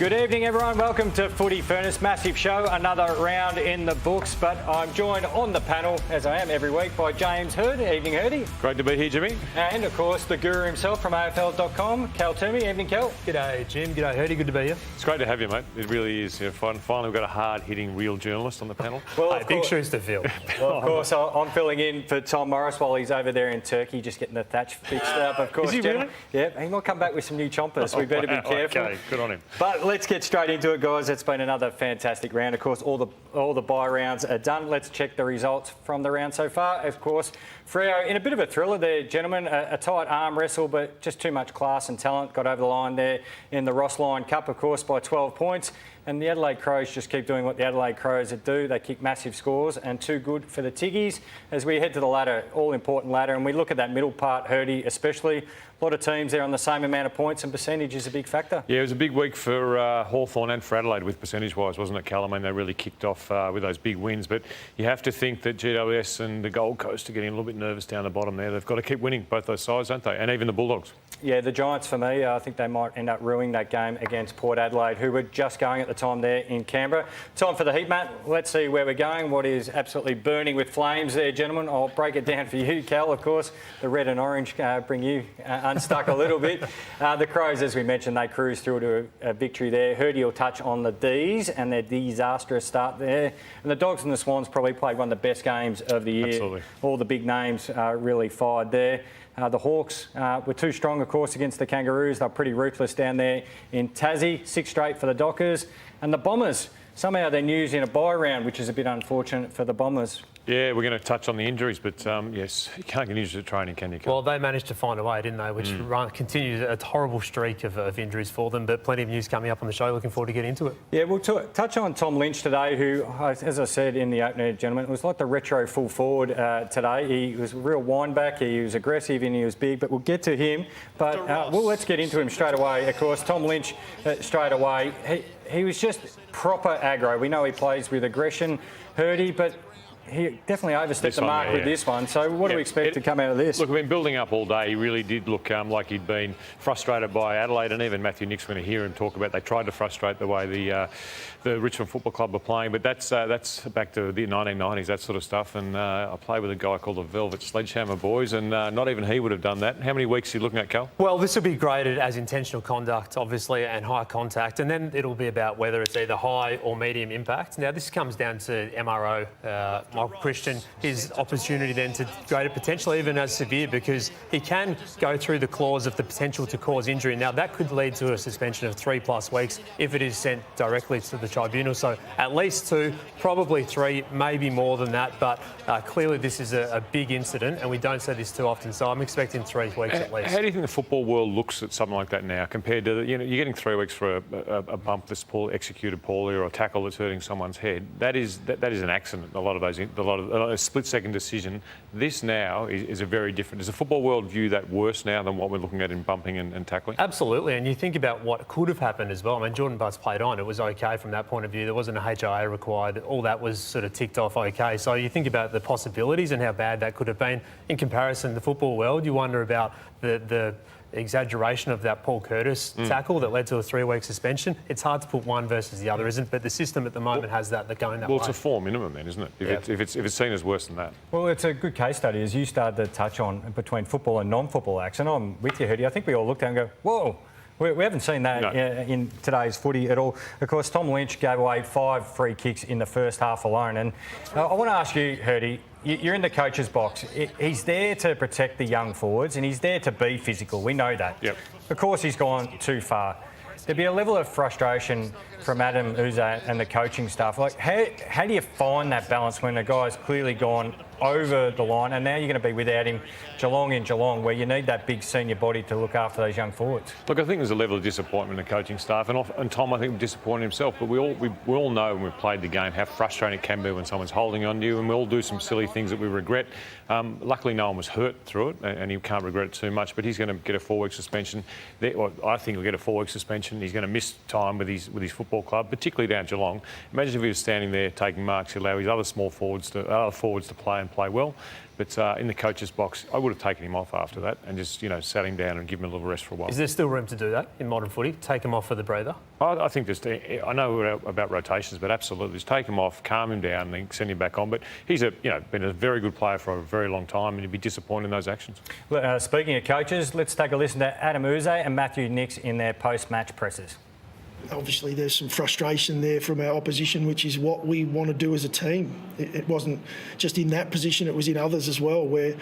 Good evening, everyone. Welcome to Footy Furnace. Massive show, another round in the books. But I'm joined on the panel, as I am every week, by James Hurd. Evening, Hurdy. Great to be here, Jimmy. And, of course, the guru himself from AFL.com, Cal Toomey. Evening, Cal. G'day, Jim. G'day, Hurdy. Good to be here. It's great to have you, mate. It really is. Finally, we've got a hard-hitting real journalist on the panel. Well, big shoes to fill. Well, of course, I'm filling in for Tom Morris while he's over there in Turkey, just getting the thatch fixed up. Of course, is he really? Yeah, he might come back with some new chompers. We better be careful. Okay, good on him. But let's get straight into it, guys. It's been another fantastic round. Of course, all the bye rounds are done. Let's check the results from the round so far. Of course, Freo in a bit of a thriller there, gentlemen. A tight arm wrestle, but just too much class and talent. Got over the line there in the Ross Lyon Cup, of course, by 12 points. And the Adelaide Crows just keep doing what the Adelaide Crows do. They kick massive scores, and too good for the Tiggies. As we head to the ladder, all-important ladder, and we look at that middle part, Hurdy, especially. A lot of teams there on the same amount of points, and percentage is a big factor. Yeah, it was a big week for Hawthorn and for Adelaide with percentage-wise, wasn't it, Cal? I mean, they really kicked off with those big wins. But you have to think that GWS and the Gold Coast are getting a little bit nervous down the bottom there. They've got to keep winning, both those sides, don't they? And even the Bulldogs. Yeah, the Giants, for me, I think they might end up ruining that game against Port Adelaide, who were just going at the time there in Canberra. Time for the heat map. Let's see where we're going. What is absolutely burning with flames there, gentlemen? I'll break it down for you, Cal, of course. The red and orange bring you unstuck a little bit. The Crows, as we mentioned, they cruised through to a victory there. Hurdy will touch on the D's and their disastrous start there. And the Dogs and the Swans probably played one of the best games of the year. Absolutely. All the big names really fired there. The Hawks were too strong, of course, against the Kangaroos. They're pretty ruthless down there in Tassie. 6 straight for the Dockers. And the Bombers, somehow they're news in a bye round, which is a bit unfortunate for the Bombers. Yeah, we're going to touch on the injuries, but yes, you can't get injured at training, can you? Well, they managed to find a way, didn't they? Which continues a horrible streak of injuries for them, but plenty of news coming up on the show. Looking forward to getting into it. Yeah, we'll touch on Tom Lynch today, who, as I said in the opener, gentlemen, was like the retro full forward today. He was a real wind-back, he was aggressive and he was big, but we'll get to him. But let's get into him straight away. Of course, Tom Lynch, straight away, he was just proper aggro. We know he plays with aggression, Hurdy, but he definitely overstepped the mark with this one. So what do we expect to come out of this? Look, I've been building up all day. He really did look like he'd been frustrated by Adelaide, and even Matthew Nick's going to hear him talk about they tried to frustrate the way the Richmond Football Club were playing. But that's back to the 1990s, that sort of stuff. And I played with a guy called the Velvet Sledgehammer Boys, and not even he would have done that. How many weeks are you looking at, Cal? Well, this will be graded as intentional conduct, obviously, and high contact. And then it'll be about whether it's either high or medium impact. Now, this comes down to MRO, Michael Christian, his opportunity then to grade it potentially even as severe, because he can go through the clause of the potential to cause injury. Now, that could lead to a suspension of 3+ weeks if it is sent directly to the tribunal. So at least 2, probably 3, maybe more than that. But clearly this is a big incident, and we don't say this too often. So I'm expecting 3 weeks at least. How do you think the football world looks at something like that now compared to, you're getting 3 weeks for a bump that's executed poorly or a tackle that's hurting someone's head? That is an accident. A split-second decision. This now is a very different. Does the football world view that worse now than what we're looking at in bumping and tackling? Absolutely, and you think about what could have happened as well. I mean, Jordan Butts played on. It was okay from that point of view. There wasn't a HIA required. All that was sort of ticked off okay. So you think about the possibilities and how bad that could have been in comparison to the football world. You wonder about the exaggeration of that Paul Curtis tackle that led to a 3-week suspension. It's hard to put one versus the other, isn't it? But the system at the moment has that going that way. Well, it's a 4 minimum then, isn't it? If it's seen as worse than that. Well, it's a good case study, as you started to touch on, between football and non-football acts. And I'm with you, Hurdy. I think we all look down and go, whoa. We haven't seen that in today's footy at all. Of course, Tom Lynch gave away 5 free kicks in the first half alone. And I want to ask you, Hurdy, you're in the coach's box. He's there to protect the young forwards and he's there to be physical. We know that. Yep. Of course, he's gone too far. There'd be a level of frustration from Adam Uza and the coaching staff. Like, how do you find that balance when a guy's clearly gone over the line and now you're going to be without him Geelong in Geelong, where you need that big senior body to look after those young forwards? Look, I think there's a level of disappointment in the coaching staff, and Tom, I think, disappointed himself. But we all know when we've played the game how frustrating it can be when someone's holding on to you, and we all do some silly things that we regret. Luckily, no one was hurt through it, and he can't regret it too much. But he's going to get a 4-week suspension. I think he'll get a 4-week suspension. He's going to miss time with his football club, particularly down Geelong. Imagine if he was standing there taking marks. He'd allow his other forwards to play, and play well. But in the coach's box, I would have taken him off after that and just, sat him down and given him a little rest for a while. Is there still room to do that in modern footy? Take him off for the breather? I think I know about rotations, but absolutely, just take him off, calm him down, and then send him back on. But he's been a very good player for a very long time, and he'd be disappointed in those actions. Speaking of coaches, let's take a listen to Adam Uze and Matthew Nix in their post-match presses. Obviously, there's some frustration there from our opposition, which is what we want to do as a team. It wasn't just in that position, it was in others as well, where,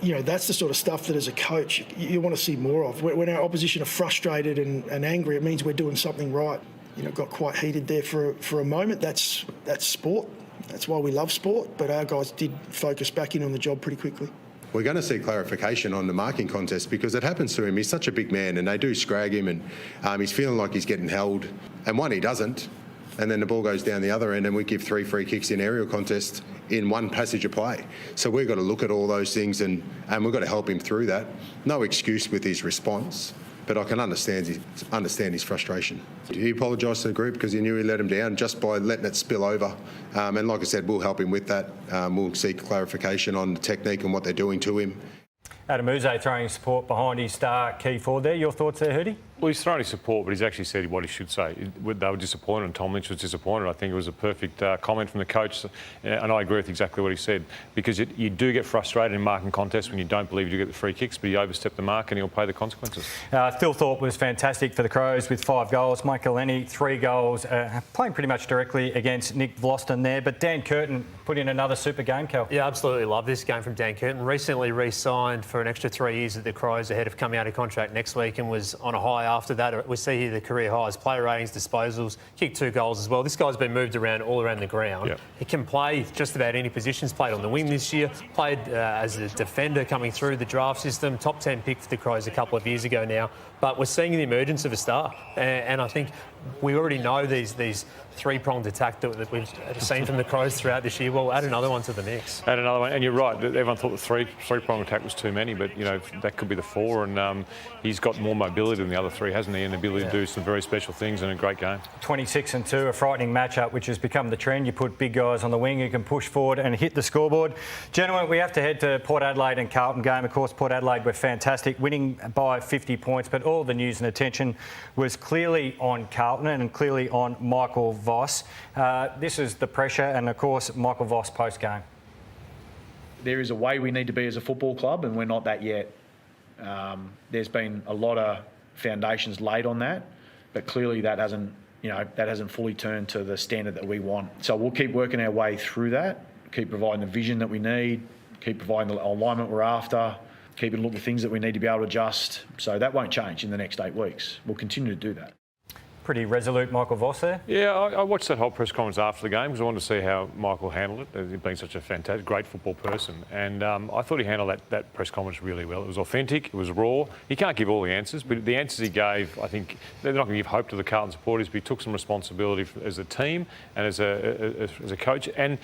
that's the sort of stuff that as a coach you want to see more of. When our opposition are frustrated and angry, it means we're doing something right. Got quite heated there for a moment. That's sport. That's why we love sport. But our guys did focus back in on the job pretty quickly. We're going to see clarification on the marking contest because it happens to him. He's such a big man and they do scrag him and he's feeling like he's getting held. And one, he doesn't. And then the ball goes down the other end and we give 3 free kicks in aerial contest in one passage of play. So we've got to look at all those things and we've got to help him through that. No excuse with his response, but I can understand his frustration. He apologised to the group because he knew he let him down just by letting it spill over. And like I said, we'll help him with that. We'll seek clarification on the technique and what they're doing to him. Adam Uze throwing support behind his star key forward there. Your thoughts there, Hootie? Well, he's thrown his support, but he's actually said what he should say. They were disappointed, and Tom Lynch was disappointed. I think it was a perfect comment from the coach, and I agree with exactly what he said, because you do get frustrated in marking contests when you don't believe you get the free kicks, but he overstepped the mark and he'll pay the consequences. Phil Thorpe was fantastic for the Crows with 5 goals. Michael Lenny, 3 goals, playing pretty much directly against Nick Vlosten there. But Dan Curtin put in another super game, Cal. Yeah, absolutely love this game from Dan Curtin. Recently re-signed for an extra 3 years at the Crows ahead of coming out of contract next week and was on a high after that. We see here the career highs, player ratings, disposals, kicked 2 goals as well. This guy's been moved around all around the ground. Yep. He can play just about any positions, played on the wing this year, played as a defender coming through the draft system, top 10 pick for the Crows a couple of years ago now. But we're seeing the emergence of a star. And I think we already know these three-pronged attack that we've seen from the Crows throughout this year. Well, add another one to the mix. Add another one, and you're right. Everyone thought the three-pronged attack was too many, but that could be the 4. And he's got more mobility than the other 3, hasn't he? And the ability to do some very special things in a great game. 26-2, a frightening matchup, which has become the trend. You put big guys on the wing who can push forward and hit the scoreboard. Gentlemen, we have to head to Port Adelaide and Carlton game. Of course, Port Adelaide were fantastic, winning by 50 points, but all the news and attention was clearly on Carlton and clearly on Michael Voss. This is the pressure and, of course, Michael Voss post-game. There is a way we need to be as a football club, and we're not that yet. There's been a lot of foundations laid on that, but clearly that hasn't fully turned to the standard that we want. So we'll keep working our way through that, keep providing the vision that we need, keep providing the alignment we're after, keep a look at things that we need to be able to adjust. So that won't change in the next 8 weeks. We'll continue to do that. Pretty resolute Michael Voss there. Yeah, I watched that whole press conference after the game because I wanted to see how Michael handled it, as being such a fantastic, great football person. And I thought he handled that press conference really well. It was authentic, it was raw. He can't give all the answers, but the answers he gave, I think, they're not going to give hope to the Carlton supporters, but he took some responsibility as a team and as a coach. And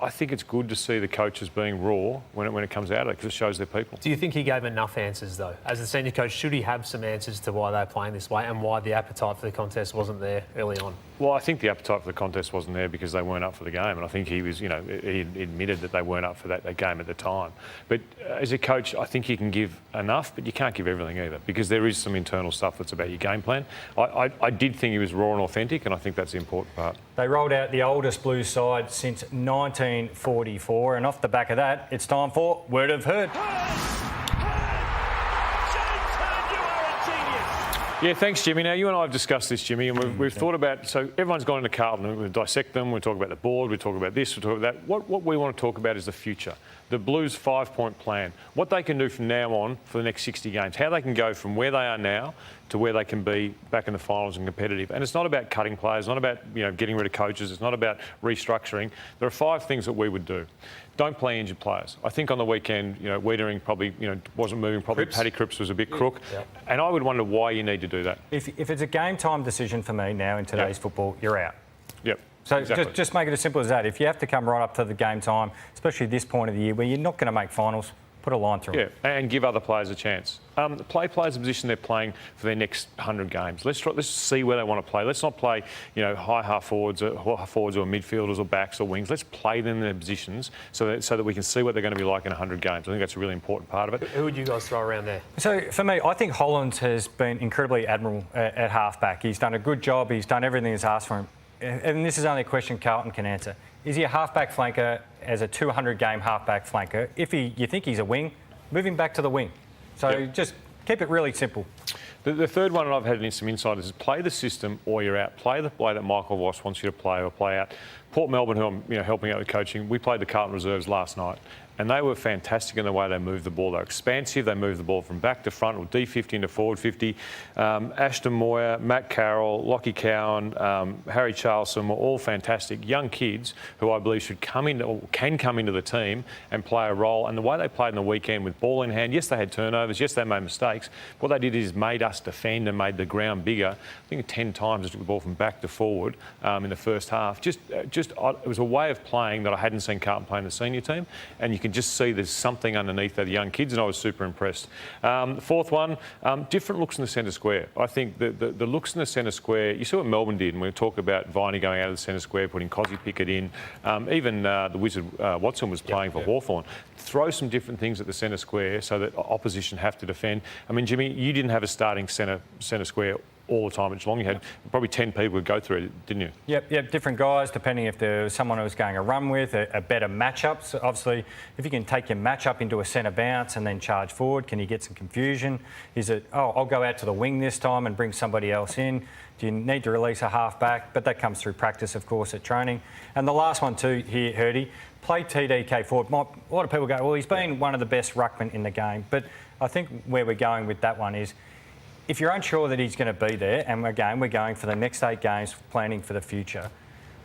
I think it's good to see the coaches being raw when it comes out of it, because it shows their people. Do you think he gave enough answers, though? As a senior coach, should he have some answers to why they're playing this way and why the appetite for the contest wasn't there early on? Well, I think the appetite for the contest wasn't there because they weren't up for the game, and I think he was, he admitted that they weren't up for that game at the time. But as a coach, I think you can give enough, but you can't give everything either, because there is some internal stuff that's about your game plan. I did think he was raw and authentic, and I think that's the important part. They rolled out the oldest Blues side since 1944, and off the back of that, it's time for Word of Herd. Yeah, thanks, Jimmy. Now, you and I have discussed this, Jimmy, and we've thought about, so everyone's gone into Carlton, we dissect them, we talk about the board, we talk about this, we talk about that. What we want to talk about is the future, the Blues' 5-point plan, what they can do from now on for the next 60 games, how they can go from where they are now to where they can be back in the finals and competitive. And it's not about cutting players, it's not about getting rid of coaches, it's not about restructuring. There are 5 things that we would do. Don't play injured players. I think on the weekend, Wiedering probably, wasn't moving properly. Paddy Cripps was a bit crook. Yeah. And I would wonder why you need to do that. If it's a game time decision for me now in today's football, you're out. Yep. So exactly. just make it as simple as that. If you have to come right up to the game time, especially at this point of the year where you're not going to make finals, Put a line through Yeah, it. and give other players a chance. Play players the position they're playing for their next 100 games. Let's see where they want to play. Let's not play, high half forwards or midfielders or backs or wings. Let's play them in their positions so that we can see what they're going to be like in 100 games. I think that's a really important part of it. Who would you guys throw around there? So for me, I think Hollands has been incredibly admirable at halfback. He's done a good job. He's done everything that's asked for him. And this is only a question Carlton can answer. Is he a halfback flanker as a 200-game halfback flanker? If you think he's a wing, move him back to the wing. So just keep it really simple. The third one, and I've had some insiders, is play the system or you're out. Play the way that Michael Voss wants you to play or play out. Port Melbourne, who I'm helping out with coaching, we played the Carlton reserves last night. And they were fantastic in the way they moved the ball. They were expansive. They moved the ball from back to front, or D50 into forward 50. Ashton Moyer, Matt Carroll, Lockie Cowan, Harry Charlson were all fantastic young kids who I believe should come into, or can come into the team and play a role. And the way they played in the weekend with ball in hand, yes, they had turnovers, yes, they made mistakes. What they did is made us defend and made the ground bigger. I think 10 times they took the ball from back to forward in the first half. It was a way of playing that I hadn't seen Carlton play in the senior team. And you can just see there's something underneath there, the young kids, and I was super impressed. The fourth one, different looks in the centre square. I think the looks in the centre square, you saw what Melbourne did, and we talk about Viney going out of the centre square, putting Cosy Pickett in. Even the Wizard Watson was playing for Hawthorn. Throw some different things at the centre square so that opposition have to defend. I mean, Jimmy, you didn't have a starting centre square all the time at Geelong. You had probably 10 people who go through it, didn't you? Yep, different guys, depending if there was someone who was going a run with, a better matchup. So obviously, if you can take your matchup into a centre bounce and then charge forward, can you get some confusion? Is it, I'll go out to the wing this time and bring somebody else in? Do you need to release a half-back? But that comes through practice, of course, at training. And the last one too here, Hurdy, play TDK forward. A lot of people go, well, he's been one of the best ruckmen in the game. But I think where we're going with that one is, if you're unsure that he's going to be there, and again, we're going for the next 8 games planning for the future,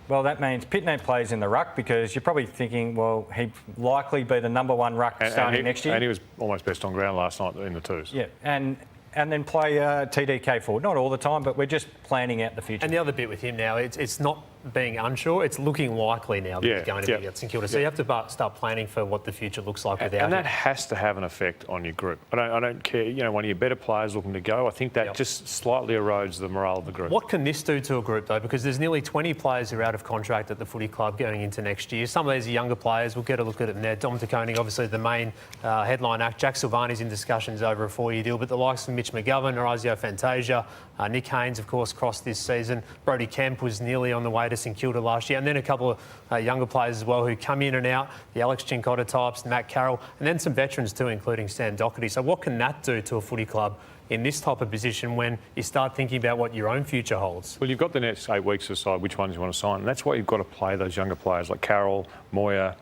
well, that means Pitnet plays in the ruck because you're probably thinking, well, he'd likely be the number 1 ruck starting next year. And he was almost best on ground last night in the twos. Yeah, and then play TDK forward. Not all the time, but we're just planning out the future. And the other bit with him now, it's not being unsure, it's looking likely now that he's going to be at St Kilda. So you have to start planning for what the future looks like without him. And that has to have an effect on your group. I don't care, one of your better players looking to go, I think that just slightly erodes the morale of the group. What can this do to a group, though? Because there's nearly 20 players who are out of contract at the footy club going into next year. Some of these are younger players. We'll get a look at it there. Dom Taccone, obviously the main headline act. Jack Silvani's in discussions over a 4-year deal, but the likes of Mitch McGovern, Orazio Fantasia, Nick Haynes, of course, crossed this season. Brodie Kemp was nearly on the way to St Kilda last year. And then a couple of younger players as well who come in and out, the Alex Cincotta types, Matt Carroll, and then some veterans too, including Sam Doherty. So what can that do to a footy club in this type of position when you start thinking about what your own future holds? Well, you've got the next 8 weeks to decide which ones you want to sign, and that's why you've got to play those younger players like Carroll, Moyer,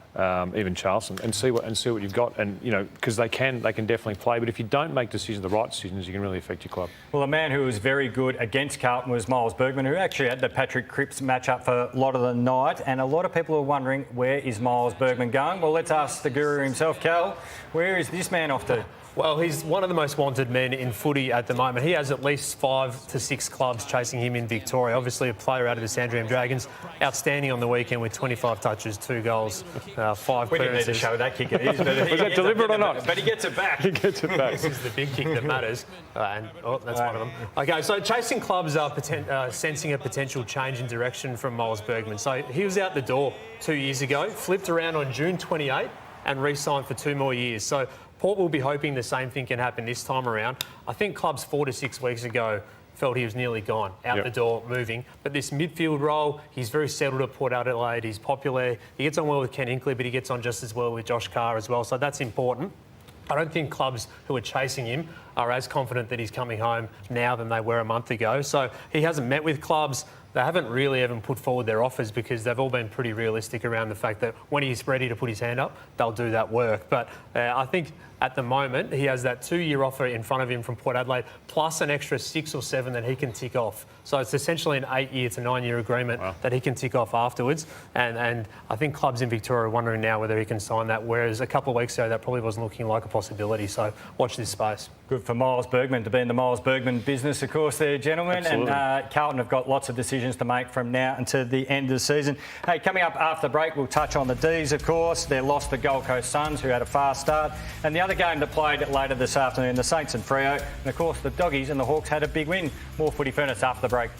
even Charlson, and see what you've got. And because they can definitely play. But if you don't make decisions, the right decisions, you can really affect your club. Well, a man who was very good against Carlton was Miles Bergman, who actually had the Patrick Cripps matchup for a lot of the night. And a lot of people are wondering, where is Miles Bergman going? Well, let's ask the guru himself, Cal. Where is this man off to? Well, he's one of the most wanted men in footy at the moment. He has at least 5 to 6 clubs chasing him in Victoria. Obviously, a player out of the Sandringham Dragons. Outstanding on the weekend with 25 touches, 2 goals, 5 clearances. We didn't need to show that kick. Was that deliberate or not? But he gets it back. He gets it back. This is the big kick that matters. That's one of them. Okay, so chasing clubs are sensing a potential change in direction from Miles Bergman. So he was out the door 2 years ago, flipped around on June 28 and re-signed for 2 more years. So Port will be hoping the same thing can happen this time around. I think clubs 4 to 6 weeks ago felt he was nearly gone, out the door, moving. But this midfield role, he's very settled at Port Adelaide. He's popular. He gets on well with Ken Hinkley, but he gets on just as well with Josh Carr as well. So that's important. I don't think clubs who are chasing him are as confident that he's coming home now than they were a month ago. So he hasn't met with clubs. They haven't really even put forward their offers because they've all been pretty realistic around the fact that when he's ready to put his hand up, they'll do that work. But I think at the moment, he has that 2-year offer in front of him from Port Adelaide, plus an extra 6 or 7 that he can tick off. So it's essentially an 8-year to 9-year agreement that he can tick off afterwards. And I think clubs in Victoria are wondering now whether he can sign that, whereas a couple of weeks ago, that probably wasn't looking like a possibility. So watch this space. Good for for Miles Bergman to be in the Miles Bergman business, of course, there, gentlemen. Absolutely. And Carlton have got lots of decisions to make from now until the end of the season. Hey, coming up after the break, we'll touch on the D's, of course. They lost the Gold Coast Suns, who had a fast start. And the other game that played later this afternoon, the Saints and Freo. And, of course, the Doggies and the Hawks had a big win. More Footy Furnace after the break.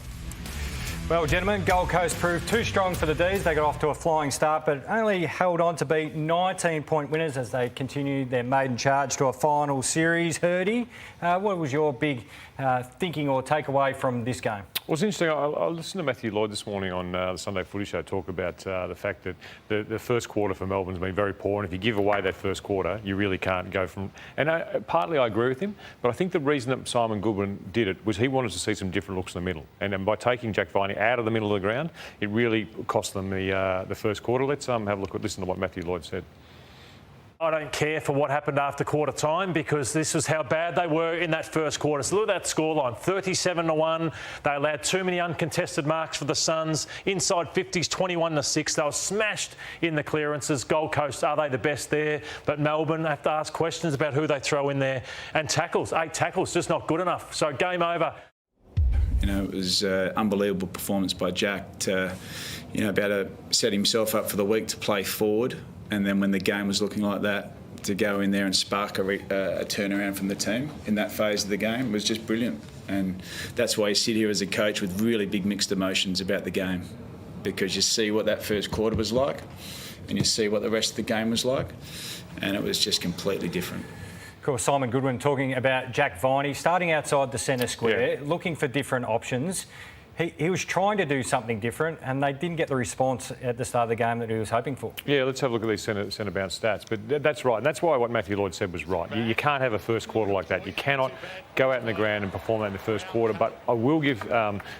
Well, gentlemen, Gold Coast proved too strong for the D's. They got off to a flying start, but only held on to be 19-point winners as they continued their maiden charge to a final series. Hurdy, what was your big thinking or takeaway from this game? Well, it's interesting. I listened to Matthew Lloyd this morning on the Sunday Footy Show talk about the fact that the first quarter for Melbourne's been very poor, and if you give away that first quarter, you really can't go from... And partly I agree with him, but I think the reason that Simon Goodwin did it was he wanted to see some different looks in the middle. And by taking Jack Viney out of the middle of the ground, it really cost them the first quarter. Let's have a listen to what Matthew Lloyd said. I don't care for what happened after quarter time because this was how bad they were in that first quarter. So look at that scoreline, 37-1. They allowed too many uncontested marks for the Suns. Inside 50s, 21-6. They were smashed in the clearances. Gold Coast, are they the best there? But Melbourne have to ask questions about who they throw in there. And tackles, 8 tackles, just not good enough. So game over. You know, it was an unbelievable performance by Jack to, be able to set himself up for the week to play forward. And then when the game was looking like that, to go in there and spark a turnaround from the team in that phase of the game was just brilliant. And that's why you sit here as a coach with really big mixed emotions about the game, because you see what that first quarter was like and you see what the rest of the game was like, and it was just completely different. Of course, Simon Goodwin talking about Jack Viney starting outside the centre square, looking for different options. He was trying to do something different, and they didn't get the response at the start of the game that he was hoping for. Yeah, let's have a look at these centre bounce stats. But that's right, and that's why what Matthew Lloyd said was right. You can't have a first quarter like that. You cannot go out in the ground and perform that in the first quarter. But I will give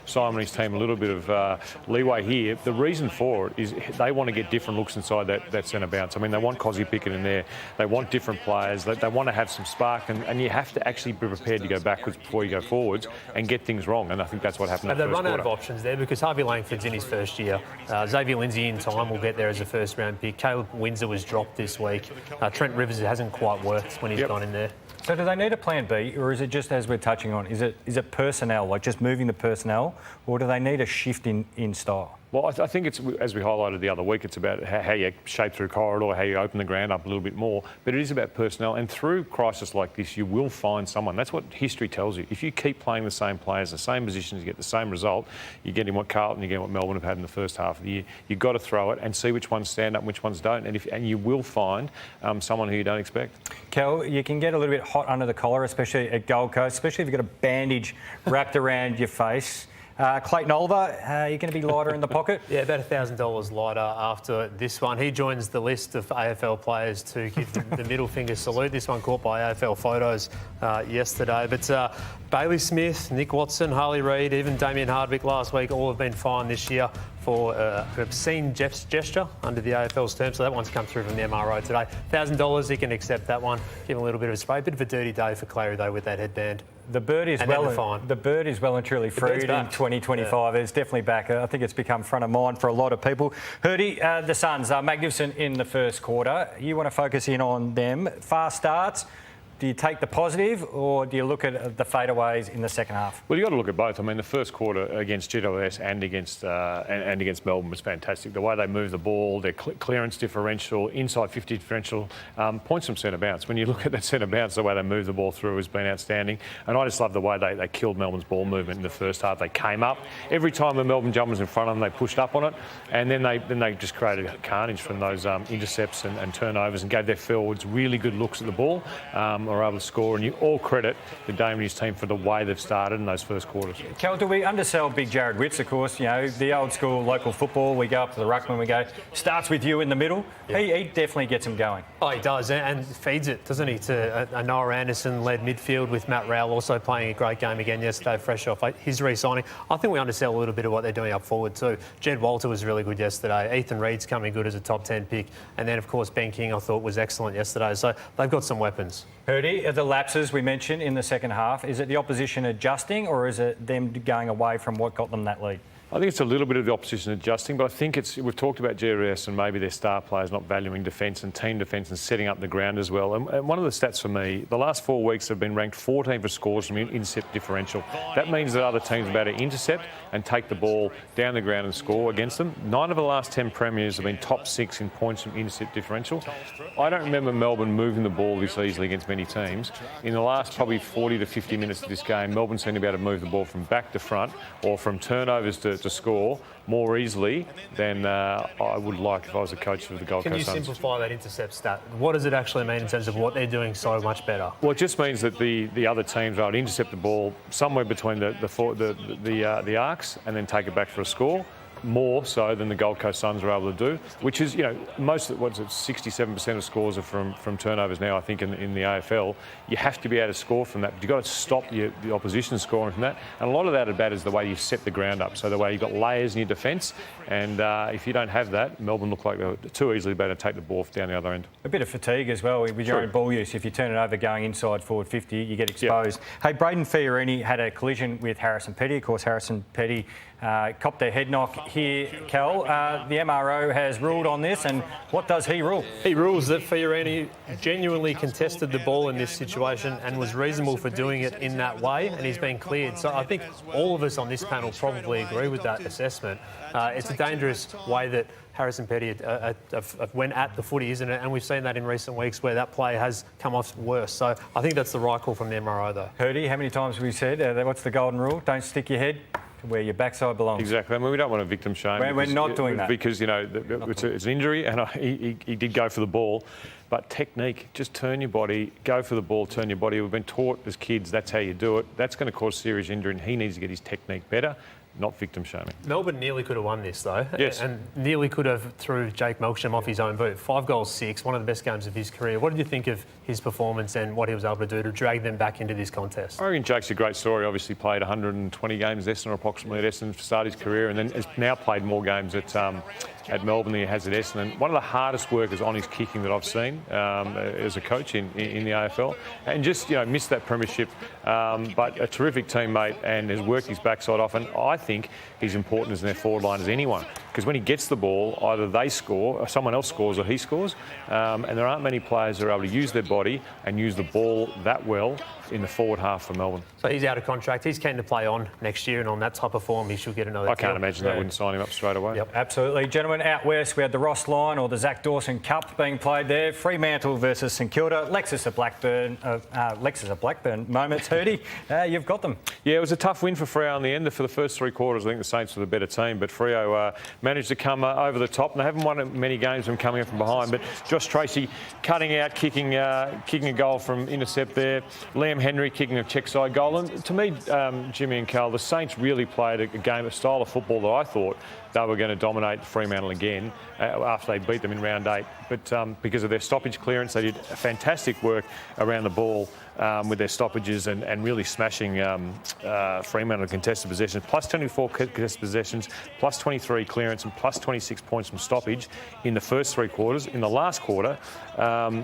Simon and his team a little bit of leeway here. The reason for it is they want to get different looks inside that centre bounce. I mean, they want Cozzy Pickett in there. They want different players. They want to have some spark, and you have to actually be prepared to go backwards before you go forwards and get things wrong. And I think that's what happened in the first quarter. Out of options there because Harvey Langford's in his first year. Xavier Lindsay in time will get there as a first round pick. Caleb Windsor was dropped this week. Trent Rivers hasn't quite worked when he's gone in there. So do they need a plan B, or is it just as we're touching on, is it personnel, like just moving the personnel, or do they need a shift in style? Well, I think it's, as we highlighted the other week, it's about how you shape through corridor, how you open the ground up a little bit more. But it is about personnel. And through crisis like this, you will find someone. That's what history tells you. If you keep playing the same players, the same positions, you get the same result, you're getting what Carlton, you're getting what Melbourne have had in the first half of the year. You've got to throw it and see which ones stand up and which ones don't. And you will find someone who you don't expect. Kel, you can get a little bit hot under the collar, especially at Gold Coast, especially if you've got a bandage wrapped around your face. Clayton Oliver, you're going to be lighter in the pocket? Yeah, about $1,000 lighter after this one. He joins the list of AFL players to give the middle finger salute. This one caught by AFL Photos yesterday. But Bailey Smith, Nick Watson, Harley Reid, even Damien Hardwick last week, all have been fined this year for obscene gesture under the AFL's terms. So that one's come through from the MRO today. $1,000, he can accept that one. Give him a little bit of a spray. Bit of a dirty day for Clary, though, with that headband. The bird is well and truly freed in 2025. It's definitely back. I think it's become front of mind for a lot of people. Hurdy, the Suns are magnificent in the first quarter. You want to focus in on them. Fast starts. Do you take the positive or do you look at the fadeaways in the second half? Well, you've got to look at both. I mean, the first quarter against GWS and against Melbourne was fantastic. The way they moved the ball, their clearance differential, inside 50 differential, points from centre bounce. When you look at that centre bounce, the way they moved the ball through has been outstanding. And I just love the way they killed Melbourne's ball movement in the first half. They came up. Every time the Melbourne jump was in front of them, they pushed up on it. And then they just created carnage from those intercepts and turnovers and gave their forwards really good looks at the ball. Are able to score, and you all credit the Dame and his team for the way they've started in those first quarters. Cal, do we undersell big Jared Witts? Of course, you know, the old school local football, we go up to the ruckman, we go, starts with you in the middle. Yeah. He definitely gets him going. Oh, he does, and feeds it, doesn't he, to a Noah Anderson-led midfield with Matt Rowell also playing a great game again yesterday, fresh off his re-signing. I think we undersell a little bit of what they're doing up forward too. Jed Walter was really good yesterday. Ethan Reed's coming good as a top 10 pick. And then, of course, Ben King, I thought, was excellent yesterday. So they've got some weapons. Hurdy, the lapses we mentioned in the second half, is it the opposition adjusting or is it them going away from what got them that lead? I think it's a little bit of the opposition adjusting, but I think we've talked about GRS and maybe their star players not valuing defence and team defence and setting up the ground as well. And one of the stats for me, the last 4 weeks have been ranked 14 for scores from intercept differential. That means that other teams are about to intercept and take the ball down the ground and score against them. 9 of the last 10 premiers have been top 6 in points from intercept differential. I don't remember Melbourne moving the ball this easily against many teams. In the last probably 40 to 50 minutes of this game, Melbourne seemed to be able to move the ball from back to front or from turnovers to score more easily than I would like if I was a coach of the Gold Coast Suns. Can you simplify that intercept stat? What does it actually mean in terms of what they're doing so much better? Well, it just means that the other teams are able to intercept the ball somewhere between the arcs and then take it back for a score. More so than the Gold Coast Suns are able to do, which is, most of 67% of scores are from turnovers now, I think, in the AFL. You have to be able to score from that, but you've got to stop the opposition scoring from that. And a lot of that about is the way you set the ground up, so the way you've got layers in your defence. And if you don't have that, Melbourne look like they're too easily able to take the ball down the other end. A bit of fatigue as well with your own ball use. If you turn it over going inside forward 50, you get exposed. Yep. Hey, Braden Fiorini had a collision with Harrison Petty. Of course, Harrison Petty copped a head knock here, Cal. The MRO has ruled on this, and what does he rule? He rules that Fiorini genuinely contested the ball in this situation and was reasonable for doing it in that way, and he's been cleared. So I think all of us on this panel probably agree with that assessment. It's a dangerous way that Harrison Petty went at the footy, isn't it? And we've seen that in recent weeks where that play has come off worse. So I think that's the right call from the MRO, though. Herdy, how many times have we said, what's the golden rule? Don't stick your head where your backside belongs. Exactly. I mean, we don't want to victim shame. We're not doing that. Because, it's an injury and he did go for the ball. But technique, just turn your body, go for the ball, turn your body. We've been taught as kids that's how you do it. That's going to cause serious injury and he needs to get his technique better. Not victim shaming. Melbourne nearly could have won this, though. Yes. And nearly could have threw Jake Melksham off his own boot. 5 goals, 6, one of the best games of his career. What did you think of his performance and what he was able to do to drag them back into this contest? I reckon Jake's a great story. Obviously played 120 games at Essendon, or approximately at Essendon to start his career, and then has now played more games at Melbourne than he has at Essendon. One of the hardest workers on his kicking that I've seen as a coach in the AFL, and just missed that premiership, but a terrific teammate and has worked his backside off. And I think he's important as in their forward line as anyone, because when he gets the ball, either they score, or someone else scores, or he scores. And there aren't many players that are able to use their body and use the ball that well in the forward half for Melbourne. So he's out of contract. He's keen to play on next year, and on that type of form, he should get another I can't imagine they wouldn't sign him up straight away. Yep, absolutely. Gentlemen, out west, we had the Ross Line or the Zach Dawson Cup being played there. Fremantle versus St Kilda. Lexus of Blackburn moments. Herdy, you've got them. Yeah, it was a tough win for Freo in the end. For the first 3 quarters, I think the Saints were the better team, but Freo managed to come over the top, and they haven't won many games from coming up from behind. But Josh Tracy cutting out, kicking a goal from intercept there. Liam Henry kicking a check side goal. And to me, Jimmy and Carl, the Saints really played a game, a style of football that I thought they were going to dominate Fremantle again after they beat them in round 8. But because of their stoppage clearance, they did fantastic work around the ball with their stoppages and really smashing Fremantle contested possessions. Plus 24 contested possessions, plus 23 clearance and plus 26 points from stoppage in the first 3 quarters. In the last quarter,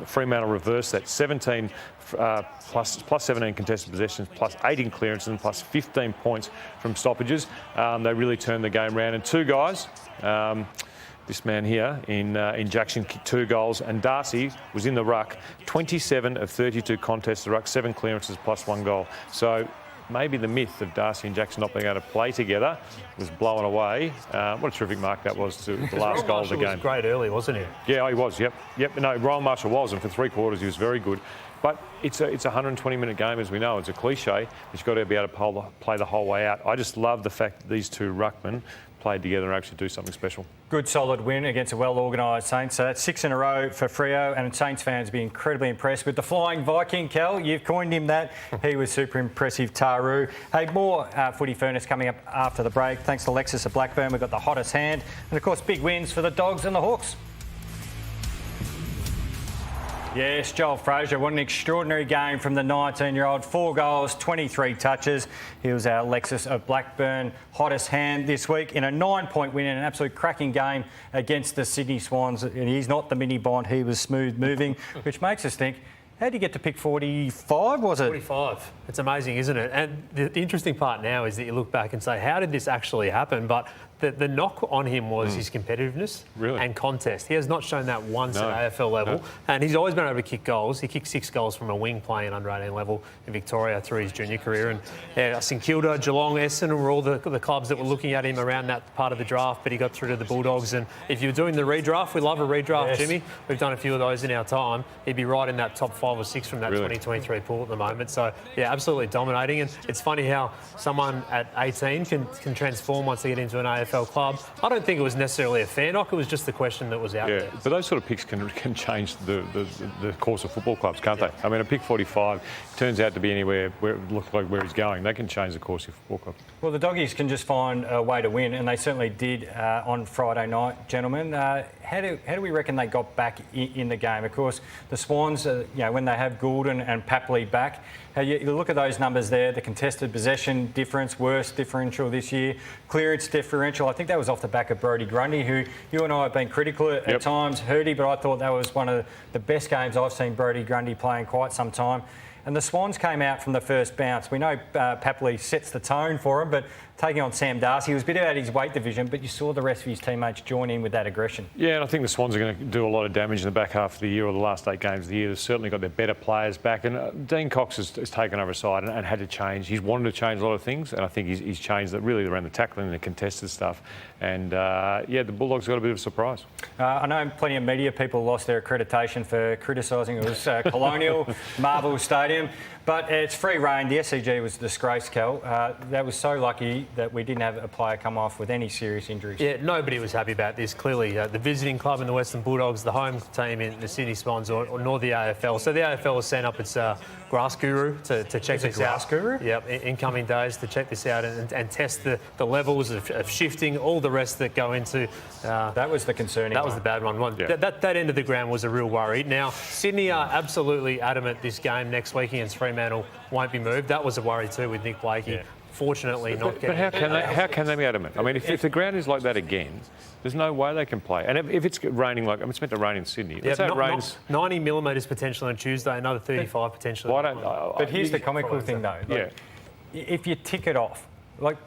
Fremantle reversed that. 17 plus 17 contested possessions, plus 18 clearances and plus 15 points from stoppages. They really turned the game around. And 2 guys, this man here in Jackson kicked 2 goals, and Darcy was in the ruck. 27 of 32 contests the ruck, 7 clearances plus 1 goal. So maybe the myth of Darcy and Jackson not being able to play together was blown away. What a terrific mark that was to the last goal of the game. He was great early, wasn't he? Yeah, he was. Yep. No, Ryan Marshall was, and for 3 quarters he was very good. But it's a 120-minute game, as we know. It's a cliche, but you've got to be able to play the whole way out. I just love the fact that these 2 ruckmen played together and actually do something special. Good, solid win against a well-organised Saints. So that's 6 in a row for Freo, and Saints fans be incredibly impressed with the Flying Viking. Cal, you've coined him that. He was super impressive, Taru. Hey, more Footy Furnace coming up after the break. Thanks to Lexus of Blackburn, we've got the hottest hand. And, of course, big wins for the Dogs and the Hawks. Yes, Joel Freijah, what an extraordinary game from the 19-year-old. 4 goals, 23 touches. He was our Lexus of Blackburn hottest hand this week in a 9-point win in an absolute cracking game against the Sydney Swans. And he's not the mini Bond, he was smooth moving, which makes us think How did you get to pick 45, was it? 45. It's amazing, isn't it? And the interesting part now is that you look back and say, how did this actually happen? But the knock on him was his competitiveness and contest. He has not shown that once at AFL level. And he's always been able to kick goals. He kicked 6 goals from a wing playing under 18 level in Victoria through his junior career. And St Kilda, Geelong, Essendon were all the clubs that were looking at him around that part of the draft, but he got through to the Bulldogs. And if you're doing the redraft, we love a redraft, Jimmy. We've done a few of those in our time. He'd be right in that top 5 or 6 from that 2023 pool at the moment. So, yeah, absolutely dominating. And it's funny how someone at 18 can transform once they get into an AFL club. I don't think it was necessarily a fair knock. It was just the question that was out there. But those sort of picks can change the course of football clubs, can't they? I mean, a pick 45 turns out to be anywhere where it looks like where he's going. They can change the course of football club. Well, the Doggies can just find a way to win, and they certainly did on Friday night, gentlemen. How do we reckon they got back in the game? Of course, the Swans, when they have Goulden and Papley back, you look at those numbers there, the contested possession difference, worst differential this year, clearance differential. I think that was off the back of Brodie Grundy, who you and I have been critical at times, Hurdy, but I thought that was one of the best games I've seen Brodie Grundy play in quite some time. And the Swans came out from the first bounce. We know Papley sets the tone for him, but taking on Sam Darcy, he was a bit out of his weight division, but you saw the rest of his teammates join in with that aggression. Yeah, and I think the Swans are going to do a lot of damage in the back half of the year or the last 8 games of the year. They've certainly got their better players back, and Dean Cox has taken over a side and had to change. He's wanted to change a lot of things, and I think he's changed that really around the tackling and the contested stuff. And, the Bulldogs got a bit of a surprise. I know plenty of media people lost their accreditation for criticising it was Colonial, Marvel Stadium, but it's free rein. The SCG was a disgrace, Cal. That was so lucky that we didn't have a player come off with any serious injuries. Yeah, nobody was happy about this. Clearly, the visiting club in the Western Bulldogs, the home team in the Sydney Swans, nor the AFL. So the AFL has sent up its grass guru to check this out. Grass guru? Yep, in coming days to check this out and test the levels of shifting, all the rest that go into... that was the concerning That was the bad one. Yeah. That end of the ground was a real worry. Now, Sydney are absolutely adamant this game next week against Fremantle won't be moved. That was a worry too with Nick Blakey. Yeah. Fortunately, not getting... But how can they be adamant? I mean, if the ground is like that again, there's no way they can play. And if it's raining it's meant to rain in Sydney. Let's say it rains... 90 millimetres potential on Tuesday, another 35 potentially. But here's the comical thing, though. If you tick it off,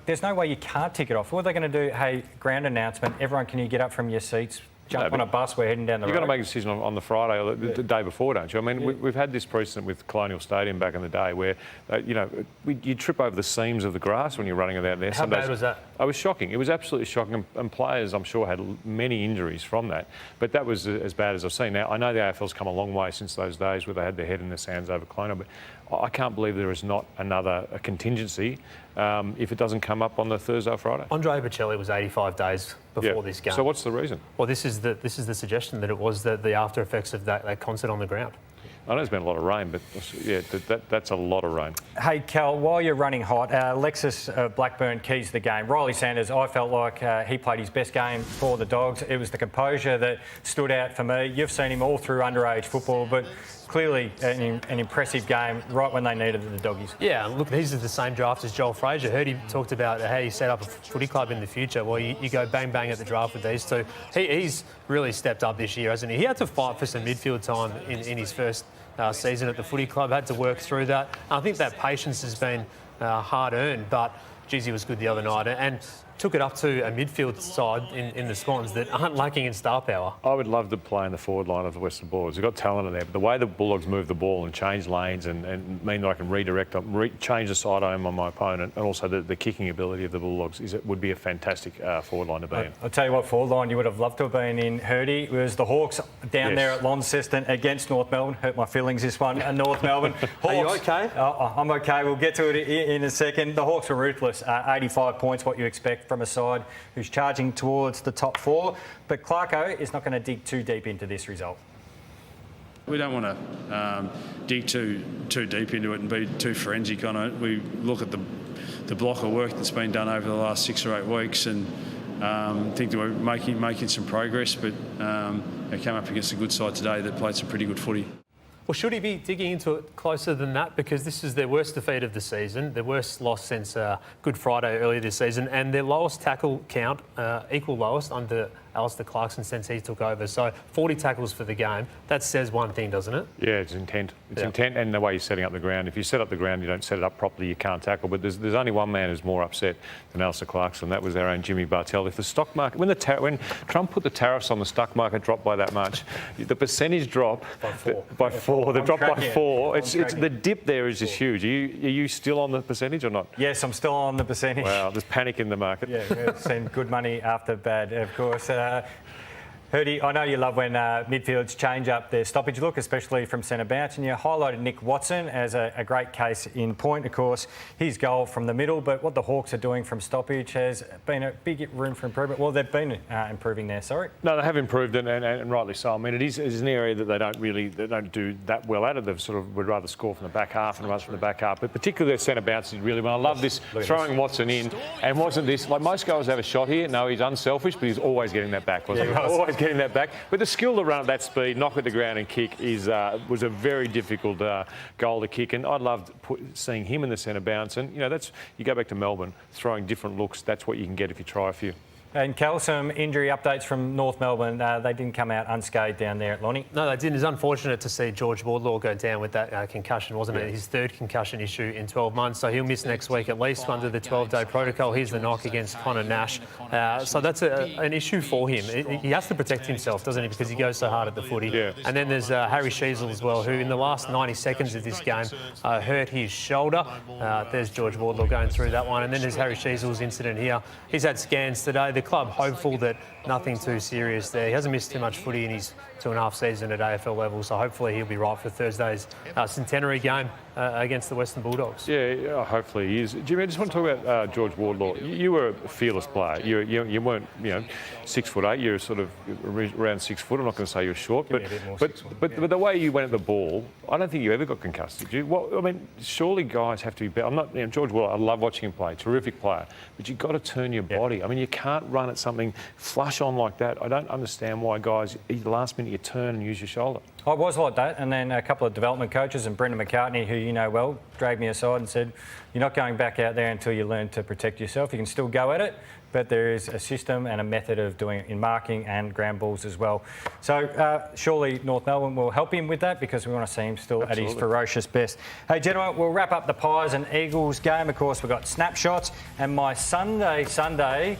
there's no way you can't tick it off. What are they going to do? Hey, ground announcement, everyone, can you get up from your seats? Jump on a bus, we're heading down the road. You've got to make a decision on the Friday or the day before, don't you? I mean, we've had this precedent with Colonial Stadium back in the day where, you trip over the seams of the grass when you're running out there. How bad was that? It was shocking. It was absolutely shocking, and players, I'm sure, had many injuries from that. But that was as bad as I've seen. Now, I know the AFL's come a long way since those days where they had their head in the sands over Colonial, but I can't believe there is not a contingency if it doesn't come up on the Thursday or Friday. Andre Bocelli was 85 days before this game. So what's the reason? Well, this is the suggestion that it was the after effects of that concert on the ground. I know there's been a lot of rain, but that's a lot of rain. Hey, Cal, while you're running hot, Lexus Blackburn keys the game. Riley Sanders, I felt like he played his best game for the Dogs. It was the composure that stood out for me. You've seen him all through underage football, but clearly an impressive game right when they needed the Doggies. Yeah, look, these are the same draft as Joel Freijah. Heard he talked about how you set up a footy club in the future. Well, you go bang, bang at the draft with these two. He's really stepped up this year, hasn't he? He had to fight for some midfield time in his first season at the footy club, had to work through that. I think that patience has been hard-earned, but geez, he was good the other night and took it up to a midfield side in the Swans that aren't lacking in star power. I would love to play in the forward line of the Western Bulldogs. They've got talent in there, but the way the Bulldogs move the ball and change lanes and mean that I can redirect, change the side I am on my opponent, and also the kicking ability of the Bulldogs would be a fantastic forward line to be in. I'll tell you what forward line you would have loved to have been in, Hurdy. It was the Hawks down there at Launceston against North Melbourne. Hurt my feelings this one, North Melbourne. Hawks, are you okay? I'm okay. We'll get to it in a second. The Hawks were ruthless. 85 points, what you expect from a side who's charging towards the top 4. But Clarko is not going to dig too deep into this result. We don't want to dig too deep into it and be too forensic on it. We look at the block of work that's been done over the last 6 or 8 weeks and think that we're making some progress, but they came up against a good side today that played some pretty good footy. Well, should he be digging into it closer than that? Because this is their worst defeat of the season, their worst loss since Good Friday earlier this season, and their lowest tackle count, equal lowest under Alistair Clarkson since he took over. So 40 tackles for the game. That says one thing, doesn't it? Yeah, it's intent. It's intent and the way you're setting up the ground. If you set up the ground, you don't set it up properly, you can't tackle. But there's only one man who's more upset than Alistair Clarkson. That was our own Jimmy Bartel. If the stock market, when Trump put the tariffs on the stock market dropped by that much, the percentage drop by four. The drop by 4. It's the dip there is just huge. Are you still on the percentage or not? Yes, I'm still on the percentage. Wow, there's panic in the market. Yeah, we've seen good money after bad, of course. Hurdy, I know you love when midfields change up their stoppage look, especially from centre bounce, and you highlighted Nick Watson as a great case in point. Of course, his goal from the middle, but what the Hawks are doing from stoppage has been a big room for improvement. Well, they've been improving there, sorry. No, they have improved, and rightly so. I mean, it is an area that they don't do that well at it. They sort of would rather score from the back half and runs from the back half, but particularly their centre bounce is really well. I love this throwing Watson in, and wasn't this like most guys have a shot here? No, he's unselfish, but he's always getting that back, wasn't he? Always getting that back. But the skill to run at that speed, knock it to the ground and kick was a very difficult goal to kick. And I loved seeing him in the centre bounce. And, you know, you go back to Melbourne, throwing different looks. That's what you can get if you try a few. And Cal, some injury updates from North Melbourne. They didn't come out unscathed down there at Lonnie. No, they didn't. It's unfortunate to see George Wardlaw go down with that concussion, wasn't it? His third concussion issue in 12 months. So he'll miss next week at least under the 12-day protocol. Here's the knock against Connor Nash. So that's an issue for him. He has to protect himself, doesn't he? Because he goes so hard at the footy. Yeah. And then there's Harry Sheasel as well, who in the last 90 seconds of this game hurt his shoulder. There's George Wardlaw going through that one. And then there's Harry Sheasel's incident here. He's had scans today. The club hopeful that nothing too serious there. He hasn't missed too much footy in his 2.5 season at AFL level, so hopefully he'll be right for Thursday's centenary game against the Western Bulldogs. Yeah, hopefully he is. Jimmy, I just want to talk about George Wardlaw. You were a fearless player. You weren't, 6'8". You're sort of around 6 foot. I'm not going to say you're short, but the way you went at the ball, I don't think you ever got concussed, did you? Well, I mean, surely guys have to be better. I'm not, George Wardlaw, I love watching him play, terrific player, but you've got to turn your body. I mean, you can't run at something flush on like that. I don't understand why guys, at the last minute, you turn and use your shoulder. I was like that, and then a couple of development coaches and Brendan McCartney, who you know well, dragged me aside and said, you're not going back out there until you learn to protect yourself. You can still go at it, but there is a system and a method of doing it in marking and ground balls as well. So surely North Melbourne will help him with that because we want to see him still at his ferocious best. Hey, gentlemen, we'll wrap up the Pies and Eagles game. Of course, we've got Snapshots and my Sunday.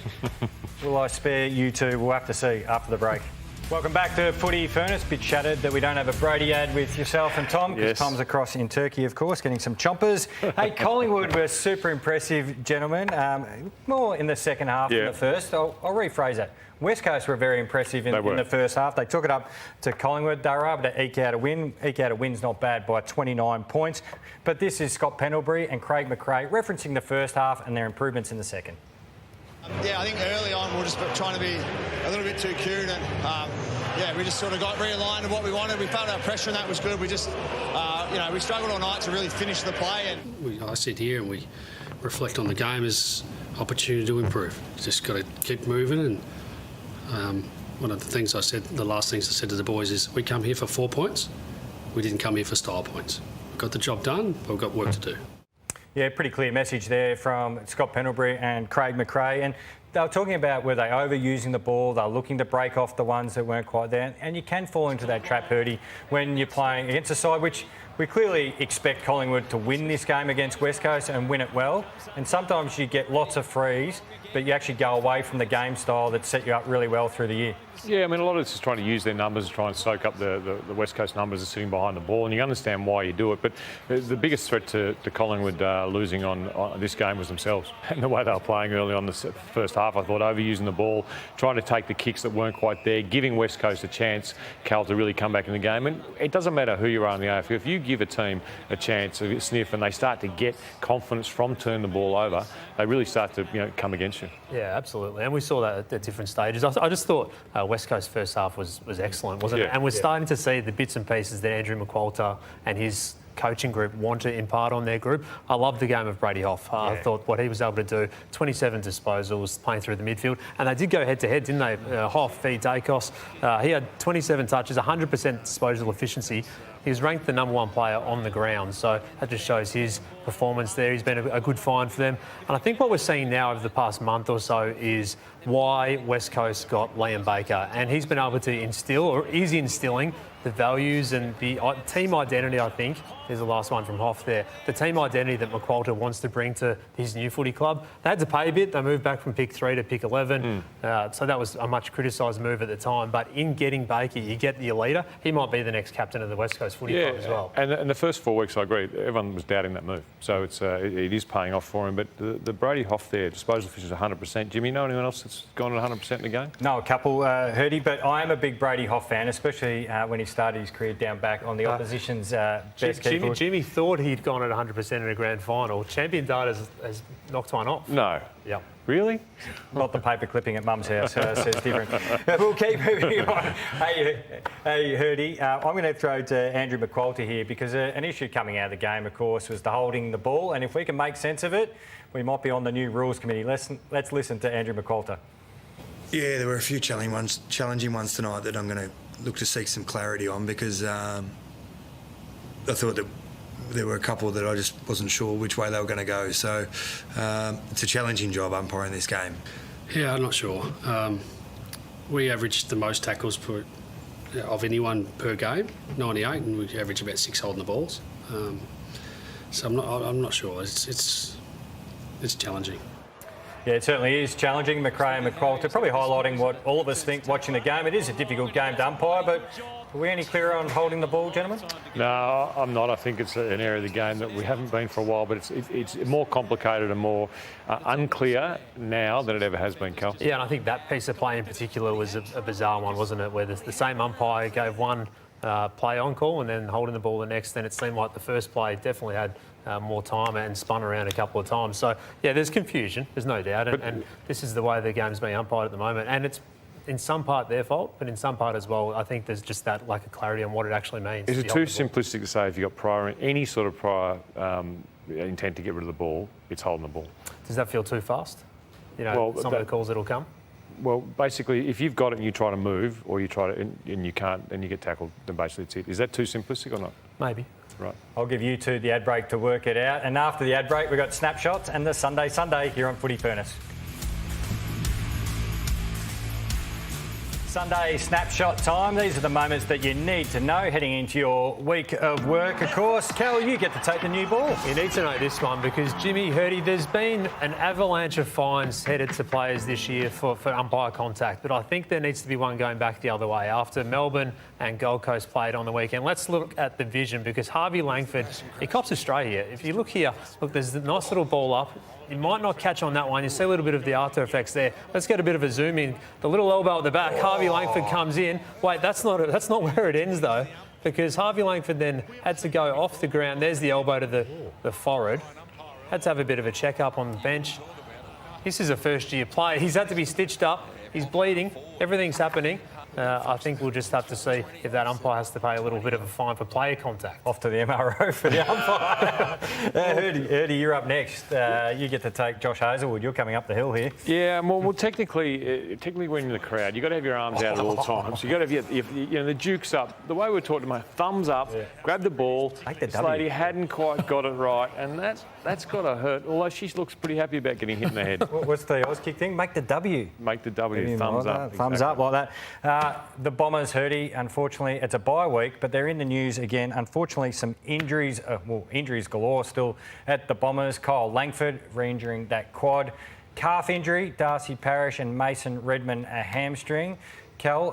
Will I spare you two? We'll have to see after the break. Welcome back to Footy Furnace. Bit shattered that we don't have a Brody ad with yourself and Tom, because Tom's across in Turkey, of course, getting some chompers. Hey, Collingwood were super impressive, gentlemen. More in the second half than the first. I'll rephrase that. West Coast were very impressive in the first half. They took it up to Collingwood. They were able to eke out a win. Eke out a win's not bad by 29 points. But this is Scott Pendlebury and Craig McRae referencing the first half and their improvements in the second. I think early on we were just trying to be a little bit too cute, and we just sort of got realigned to what we wanted. We felt our pressure, and that was good. We just, we struggled all night to really finish the play. And I sit here and we reflect on the game as opportunity to improve. Just got to keep moving. And one of the things I said, the last things I said to the boys is, we come here for 4 points. We didn't come here for style points. We got the job done, but we've got work to do. Yeah, pretty clear message there from Scott Pendlebury and Craig McRae. And they were talking about were they overusing the ball, they were looking to break off the ones that weren't quite there. And you can fall into that trap, Hurdy, when you're playing against a side which we clearly expect Collingwood to win this game against West Coast and win it well. And sometimes you get lots of frees, but you actually go away from the game style that set you up really well through the year. Yeah, I mean, a lot of it's just trying to use their numbers to try and soak up the West Coast numbers of sitting behind the ball, and you understand why you do it. But the biggest threat to Collingwood losing on this game was themselves. And the way they were playing early on the first half, I thought, overusing the ball, trying to take the kicks that weren't quite there, giving West Coast a chance, Cal, to really come back in the game. And it doesn't matter who you are in the AFL. If you give a team a chance, a sniff, and they start to get confidence from turning the ball over, they really start to come against you. Yeah, absolutely. And we saw that at different stages. I just thought West Coast first half was excellent, wasn't it? And we're starting to see the bits and pieces that Andrew McQualter and his coaching group want to impart on their group. I love the game of Brady Hoff. I thought what he was able to do, 27 disposals, playing through the midfield. And they did go head-to-head, didn't they? Hoff v Dacos. He had 27 touches, 100% disposal efficiency. He was ranked the #1 player on the ground, so that just shows his performance there. He's been a good find for them. And I think what we're seeing now over the past month or so is why West Coast got Liam Baker. And he's been able to instill, or is instilling, the values and the team identity, I think. There's the last one from Hoff there. The team identity that McQualter wants to bring to his new footy club. They had to pay a bit. They moved back from pick 3 to pick 11. So that was a much criticised move at the time. But in getting Baker, you get your leader. He might be the next captain of the West Coast Footy Club as well. And the first 4 weeks, I agree, everyone was doubting that move. So it is paying off for him. But the Brady Hoff there, disposal efficiency is 100%. Jimmy, know anyone else that's gone at 100% in the game? No, a couple, Hurdy, but I am a big Brady Hoff fan, especially when he started his career down back on the opposition's best keeper. Jimmy thought he'd gone at 100% in a grand final. Champion Data has knocked one off. No. Yep. Really? Not the paper clipping at Mum's house, says different. We'll keep moving on. Hey, Hurdy, I'm going to throw to Andrew McQualter here because an issue coming out of the game, of course, was the holding the ball. And if we can make sense of it, we might be on the new rules committee. Let's listen to Andrew McQualter. Yeah, there were a few challenging ones tonight that I'm going to look to seek some clarity on because I thought that there were a couple that I just wasn't sure which way they were going to go. So it's a challenging job umpiring this game. Yeah, I'm not sure. We averaged the most tackles of anyone per game, 98, and we averaged about 6 holding the balls. So I'm not sure. It's challenging. Yeah, it certainly is challenging. McRae and McQualter probably highlighting what all of us think watching the game. It is a difficult game to umpire, but are we any clearer on holding the ball, gentlemen? No, I'm not. I think it's an area of the game that we haven't been for a while, but it's more complicated and more unclear now than it ever has been, Cal. Yeah, and I think that piece of play in particular was a bizarre one, wasn't it, where the same umpire gave one play on call and then holding the ball the next. Then it seemed like the first play definitely had more time and spun around a couple of times. So, yeah, there's confusion, there's no doubt. And this is the way the game's being umpired at the moment. And it's in some part their fault, but in some part as well, I think there's just that lack of clarity on what it actually means. Is it too simplistic to say if you've got any sort of prior intent to get rid of the ball, it's holding the ball? Does that feel too fast? You know, some of the calls that'll come? Well, basically, if you've got it and you try to move, or you try to and you can't, and you get tackled, then basically it's it. Is that too simplistic or not? Maybe. Right. I'll give you two the ad break to work it out. And after the ad break, we've got Snapshots and the Sunday here on Footy Furnace. Sunday snapshot time. These are the moments that you need to know heading into your week of work, of course. Kel, you get to take the new ball. You need to know this one because, Jimmy, Hurdy, there's been an avalanche of fines headed to players this year for umpire contact, but I think there needs to be one going back the other way after Melbourne and Gold Coast played on the weekend. Let's look at the vision because Harvey Langford, he cops a stray here. If you look here, look, there's a nice little ball up. You might not catch on that one. You see a little bit of the after effects there. Let's get a bit of a zoom in. The little elbow at the back. Harvey Langford comes in. Wait, that's not where it ends though, because Harvey Langford then had to go off the ground. There's the elbow to the forehead. Had to have a bit of a check up on the bench. This is a first-year player. He's had to be stitched up. He's bleeding. Everything's happening. I think we'll just have to see if that umpire has to pay a little bit of a fine for player contact. Off to the MRO for the umpire. Hurdy, you're up next. You get to take Josh Hazelwood. You're coming up the hill here. Yeah, well, technically when you're in the crowd, you've got to have your arms out at all times. You've got to have the juke's up. The way we're talking about thumbs up, grab the ball. This lady hadn't quite got it right, and that's got to hurt, although she looks pretty happy about getting hit in the head. What's the Oz kick thing? Make the W. Make the W, thumbs up. Thumbs up like that. The Bombers, Hurdy, unfortunately, it's a bye week, but they're in the news again. Unfortunately, some injuries, injuries galore still at the Bombers. Kyle Langford re-injuring that quad. Calf injury, Darcy Parish and Mason Redman a hamstring. Kel,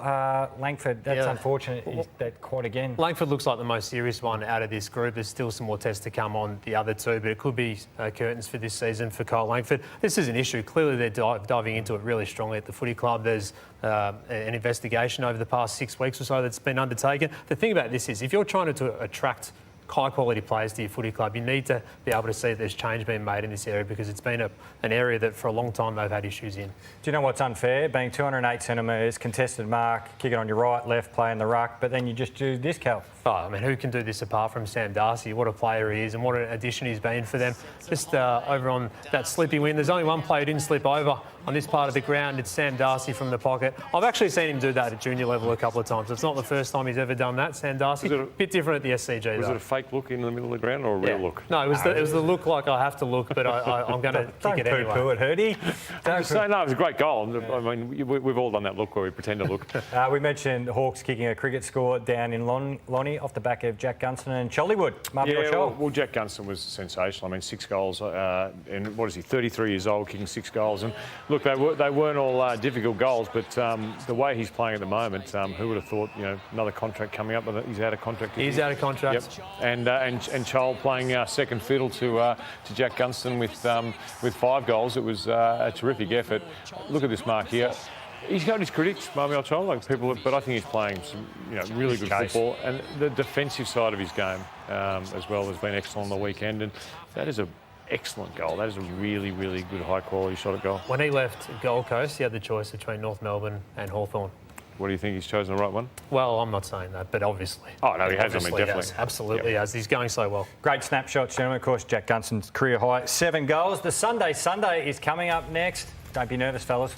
Langford, that's unfortunate, that quad again. Langford looks like the most serious one out of this group. There's still some more tests to come on the other two, but it could be curtains for this season for Kyle Langford. This is an issue. Clearly, they're diving into it really strongly at the footy club. There's an investigation over the past 6 weeks or so that's been undertaken. The thing about this is if you're trying to attract high-quality players to your footy club, you need to be able to see that there's change being made in this area because it's been an area that for a long time they've had issues in. Do you know what's unfair? Being 208 centimetres, contested mark, kick it on your right, left, playing the ruck, but then you just do this, Cal. Oh, I mean, who can do this apart from Sam Darcy? What a player he is and what an addition he's been for them. Just over on that slippy win, there's only one player who didn't slip over on this part of the ground. It's Sam Darcy from the pocket. I've actually seen him do that at junior level a couple of times. It's not the first time he's ever done that, Sam Darcy. A bit different at the SCG, Was though. it a fake look in the middle of the ground or a real look? No, it was the look like I have to look, but I'm going to kick it anyway. Don't poo-poo it, Hurdy. No, it was a great goal. I mean, we've all done that look where we pretend to look. We mentioned Hawks kicking a cricket score down in Lonnie off the back of Jack Gunston and Chollywood. Well, Jack Gunston was sensational. I mean, 6 goals, and what is he, 33 years old, kicking 6 goals. And look, they weren't all difficult goals, but the way he's playing at the moment, who would have thought, another contract coming up? But he's out of contract. He's out of contract. Yep. And Chol playing second fiddle to Jack Gunston with 5 goals. It was a terrific effort. Look at this mark here. He's got his critics, Marmion Chol, like people, but I think he's playing some, really good football. And the defensive side of his game as well has been excellent on the weekend. And that is an excellent goal. That is a really, really good, high-quality shot at goal. When he left Gold Coast, he had the choice between North Melbourne and Hawthorn. What do you think? He's chosen the right one? Well, I'm not saying that, but obviously. Oh, no, he has. I mean, definitely. Has. Absolutely has. He's going so well. Great snapshots, gentlemen. Of course, Jack Gunston's career high, 7 goals. The Sunday is coming up next. Don't be nervous, fellas.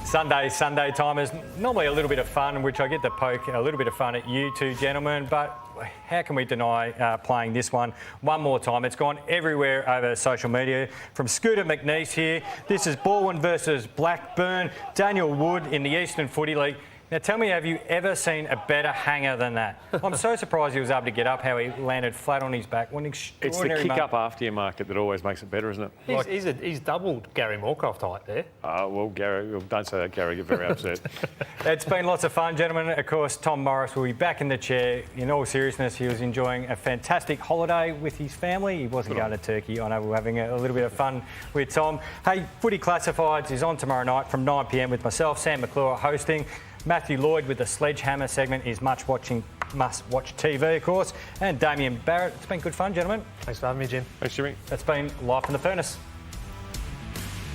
Sunday time is normally a little bit of fun, which I get to poke a little bit of fun at you two gentlemen, but how can we deny playing this one more time? It's gone everywhere over social media. From Scooter McNeese here, this is Baldwin versus Blackburn, Daniel Wood in the Eastern Footy League. Now, tell me, have you ever seen a better hanger than that? I'm so surprised he was able to get up, how he landed flat on his back. What an extraordinary It's the kick-up after your market that always makes it better, isn't it? He's doubled Gary Moorcroft height there. Well, Gary, don't say that, Gary. Get very upset. It's been lots of fun, gentlemen. Of course, Tom Morris will be back in the chair. In all seriousness, he was enjoying a fantastic holiday with his family. He wasn't going to Turkey. I know we were having a little bit of fun with Tom. Hey, Footy Classifieds is on tomorrow night from 9 p.m. with myself, Sam McClure, hosting. Matthew Lloyd with the Sledgehammer segment is must-watch TV, of course. And Damien Barrett. It's been good fun, gentlemen. Thanks for having me, Jim. Thanks, Jimmy. That's been Live from the Furnace.